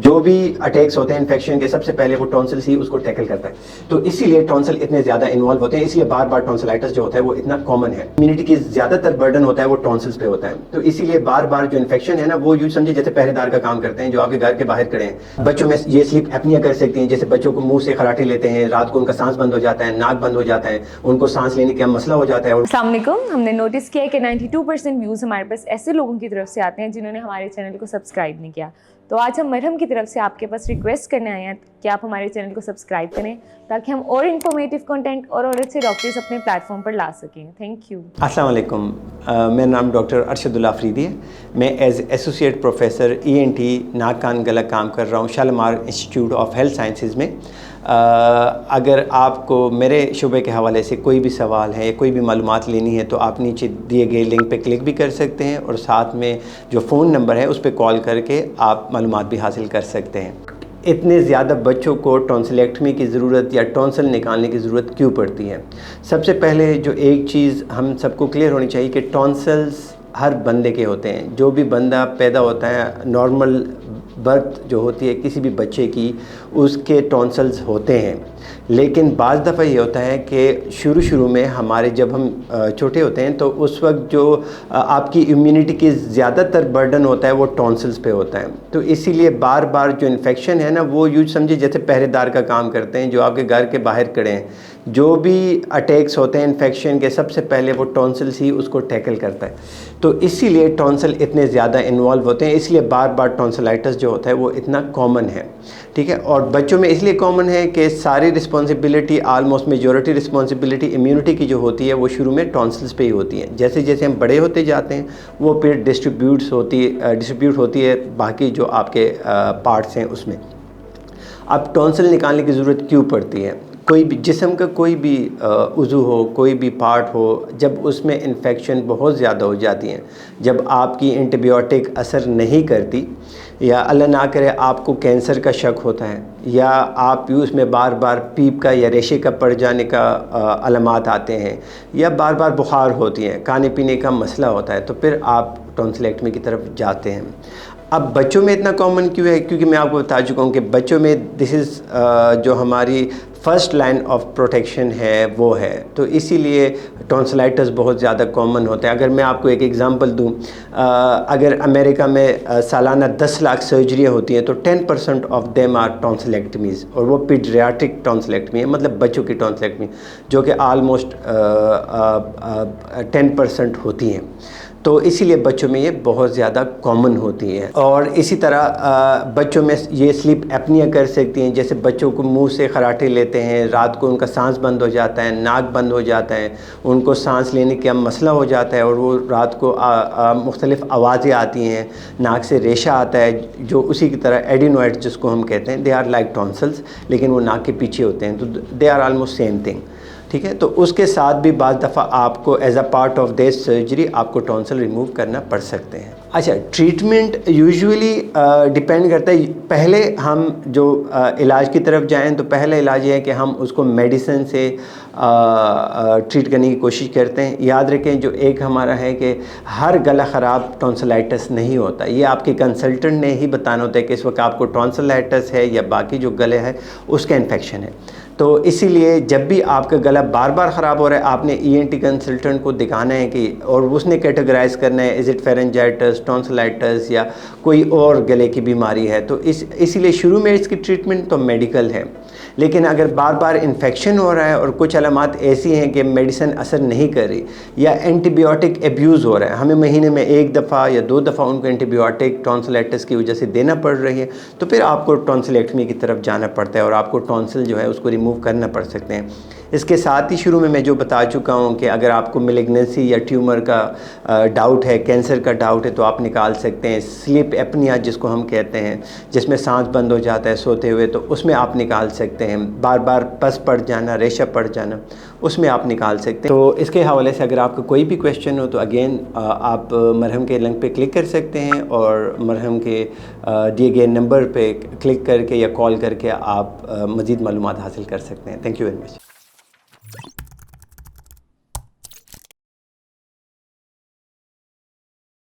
جو بھی اٹیکس ہوتے ہیں انفیکشن کے، سب سے پہلے وہ ٹونسلس ہی اس کو ٹیکل کرتا ہے. تو اسی لیے ٹونسل اتنے زیادہ انوالو ہوتے ہیں، اس لیے بار بار ٹونسلائٹس جو ہوتا ہے وہ اتنا کامن ہے. امیونٹی کی زیادہ تر برڈن ہوتا ہے وہ ٹونسلس پہ ہوتا ہے. تو اسی لیے بار بار جو انفیکشن ہے نا، وہ یوں سمجھے جیسے پہرے دار کا کام کرتے ہیں جو آپ کے گھر کے باہر کھڑے ہیں. بچوں میں یہ سلیپ ایپنیا کر سکتی ہیں، جیسے بچوں کو منہ سے خراٹے لیتے ہیں، رات کو ان کا سانس بند ہو جاتا ہے، ناک بند ہو جاتا ہے، ان کو سانس لینے کا مسئلہ ہو جاتا ہے. السلام علیکم. ہم نے نوٹس کیا ہے کہ 92% ویوز ہمارے پاس ایسے لوگوں کی طرف سے آتے ہیں جنہوں نے ہمارے چینل کو سبسکرائب نہیں کیا. تو آج ہم مرہم کی طرف سے آپ کے پاس ریکویسٹ کرنے آئے ہیں کہ آپ ہمارے چینل کو سبسکرائب کریں تاکہ ہم اور انفارمیٹیو کنٹینٹ اور اچھے ڈاکٹرز اپنے پلیٹ فارم پر لا سکیں. Thank you. السلام علیکم. میرا نام ڈاکٹر ارشد اللہ آفریدی ہے. میں ایز ایسوسیٹ پروفیسر ENT ناک کان گلا کام کر رہا ہوں Shalimar institute of health sciences میں. اگر آپ کو میرے شعبے کے حوالے سے کوئی بھی سوال ہے یا کوئی بھی معلومات لینی ہے تو آپ نیچے دیے گئے لنک پہ کلک بھی کر سکتے ہیں، اور ساتھ میں جو فون نمبر ہے اس پہ کال کر کے آپ معلومات بھی حاصل کر سکتے ہیں. اتنے زیادہ بچوں کو ٹونسلیکٹمی کی ضرورت یا ٹونسل نکالنے کی ضرورت کیوں پڑتی ہے؟ سب سے پہلے جو ایک چیز ہم سب کو کلیئر ہونی چاہیے کہ ٹونسلز ہر بندے کے ہوتے ہیں. جو بھی بندہ پیدا ہوتا ہے، نارمل برتھ جو ہوتی ہے کسی بھی بچے کی، اس کے ٹونسلز ہوتے ہیں. لیکن بعض دفعہ یہ ہوتا ہے کہ شروع میں ہمارے جب ہم چھوٹے ہوتے ہیں تو اس وقت جو آپ کی امیونٹی کی زیادہ تر برڈن ہوتا ہے وہ ٹونسلز پہ ہوتا ہے. تو اسی لیے بار بار جو انفیکشن ہے نا، وہ یوں سمجھے جیسے پہرے دار کا کام کرتے ہیں جو آپ کے گھر کے باہر کھڑے ہیں. جو بھی اٹیکس ہوتے ہیں انفیکشن کے، سب سے پہلے وہ ٹونسلس ہی اس کو ٹیکل کرتا ہے. تو اسی لیے ٹونسل اتنے زیادہ انوالو ہوتے ہیں، اس لیے بار بار ٹونسلائٹس جو ہوتا ہے وہ اتنا کامن ہے. ٹھیک ہے. اور بچوں میں اس لیے کامن ہے کہ ساری responsibility, almost majority responsibility immunity کی جو ہوتی ہے وہ شروع میں ٹونسلس پہ ہی ہوتی ہے. جیسے جیسے ہم بڑے ہوتے جاتے ہیں وہ پھر ڈسٹریبیوٹ ہوتی ہے باقی جو آپ کے پارٹس ہیں اس میں. اب ٹونسل نکالنے کی ضرورت کیوں پڑتی ہے؟ کوئی بھی جسم کا کوئی بھی عضو ہو، کوئی بھی پارٹ ہو، جب اس میں انفیکشن بہت زیادہ ہو جاتی ہیں، جب آپ کی اینٹی بایوٹک اثر نہیں کرتی، یا اللہ نہ کرے آپ کو کینسر کا شک ہوتا ہے، یا آپ اس میں بار بار پیپ کا یا ریشے کا پڑ جانے کا علامات آتے ہیں، یا بار بار بخار ہوتی ہے، کھانے پینے کا مسئلہ ہوتا ہے، تو پھر آپ ٹونسلیکٹمی کی طرف جاتے ہیں. اب بچوں میں اتنا کامن کیوں ہے؟ کیونکہ میں آپ کو بتا چکا ہوں کہ بچوں میں دس از جو ہماری فرسٹ لائن آف پروٹیکشن ہے وہ ہے. تو اسی لیے ٹونسلائٹس بہت زیادہ کامن ہوتے ہیں. اگر میں آپ کو ایک ایگزامپل دوں، اگر امریکہ میں سالانہ 10 لاکھ سرجریاں ہوتی ہیں تو 10% آف دیم آر ٹونسلیکٹمیز، اور وہ پیڈیاٹرک ٹونسلیکٹمی ہے، مطلب بچوں کی ٹونسلیکٹمی، جو کہ آلموسٹ 10% ہوتی ہیں. تو اسی لیے بچوں میں یہ بہت زیادہ کامن ہوتی ہے. اور اسی طرح بچوں میں یہ سلیپ ایپنیا کر سکتی ہیں، جیسے بچوں کو منہ سے خراٹے لیتے ہیں، رات کو ان کا سانس بند ہو جاتا ہے، ناک بند ہو جاتا ہے، ان کو سانس لینے کا مسئلہ ہو جاتا ہے، اور وہ رات کو مختلف آوازیں آتی ہیں، ناک سے ریشہ آتا ہے، جو اسی کی طرح ایڈینوائڈ جس کو ہم کہتے ہیں، دے آر لائک ٹونسلس، لیکن وہ ناک کے پیچھے ہوتے ہیں. تو they are almost same thing. ٹھیک ہے. تو اس کے ساتھ بھی بعض دفعہ آپ کو as a part of this surgery آپ کو ٹونسل ریموو کرنا پڑ سکتے ہیں. اچھا، ٹریٹمنٹ یوزولی ڈیپینڈ کرتا ہے. پہلے ہم جو علاج کی طرف جائیں تو پہلا علاج یہ ہے کہ ہم اس کو میڈیسن سے ٹریٹ کرنے کی کوشش کرتے ہیں. یاد رکھیں، جو ایک ہمارا ہے کہ ہر گلا خراب ٹونسلائٹس نہیں ہوتا. یہ آپ کے کنسلٹنٹ نے ہی بتانا ہوتا ہے کہ اس وقت آپ کو ٹونسلائٹس ہے یا باقی جو گلے ہے اس کا انفیکشن ہے. تو اسی لیے جب بھی آپ کا گلا بار بار خراب ہو رہا ہے، آپ نے ENT کنسلٹنٹ کو دکھانا ہے کہ، اور اس نے کیٹیگرائز کرنا ہے از اٹ فیرنجائٹس، ٹونسلائٹس یا کوئی اور گلے کی بیماری ہے. تو اسی لیے شروع میں اس کی ٹریٹمنٹ تو میڈیکل ہے. لیکن اگر بار بار انفیکشن ہو رہا ہے اور کچھ علامات ایسی ہیں کہ میڈیسن اثر نہیں کر رہی، یا اینٹی بایوٹک ایبیوز ہو رہا ہے، ہمیں مہینے میں 1 دفعہ یا 2 دفعہ ان کو اینٹی بایوٹک ٹونسلائٹس کی وجہ سے دینا پڑ رہی ہے، تو پھر آپ کو ٹونسلیکٹمی کی طرف جانا پڑتا ہے، اور آپ کو ٹونسل جو ہے اس کو ریموو کرنا پڑ سکتے ہیں. اس کے ساتھ ہی شروع میں جو بتا چکا ہوں کہ اگر آپ کو میلیگننسی یا ٹیومر کا ڈاؤٹ ہے، کینسر کا ڈاؤٹ ہے، تو آپ نکال سکتے ہیں. سلیپ ایپنیا جس کو ہم کہتے ہیں، جس میں سانس بند ہو جاتا ہے سوتے ہوئے، تو اس میں آپ نکال سکتے ہیں. بار بار پس پڑ جانا، ریشہ پڑ جانا، اس میں آپ نکال سکتے ہیں. تو اس کے حوالے سے اگر آپ کا کوئی بھی کویشچن ہو تو اگین آپ مرہم کے لنک پہ کلک کر سکتے ہیں، اور مرہم کے دیے گئے نمبر پہ کلک کر کے یا کال کر کے آپ مزید معلومات حاصل کر سکتے ہیں. Thank you very much.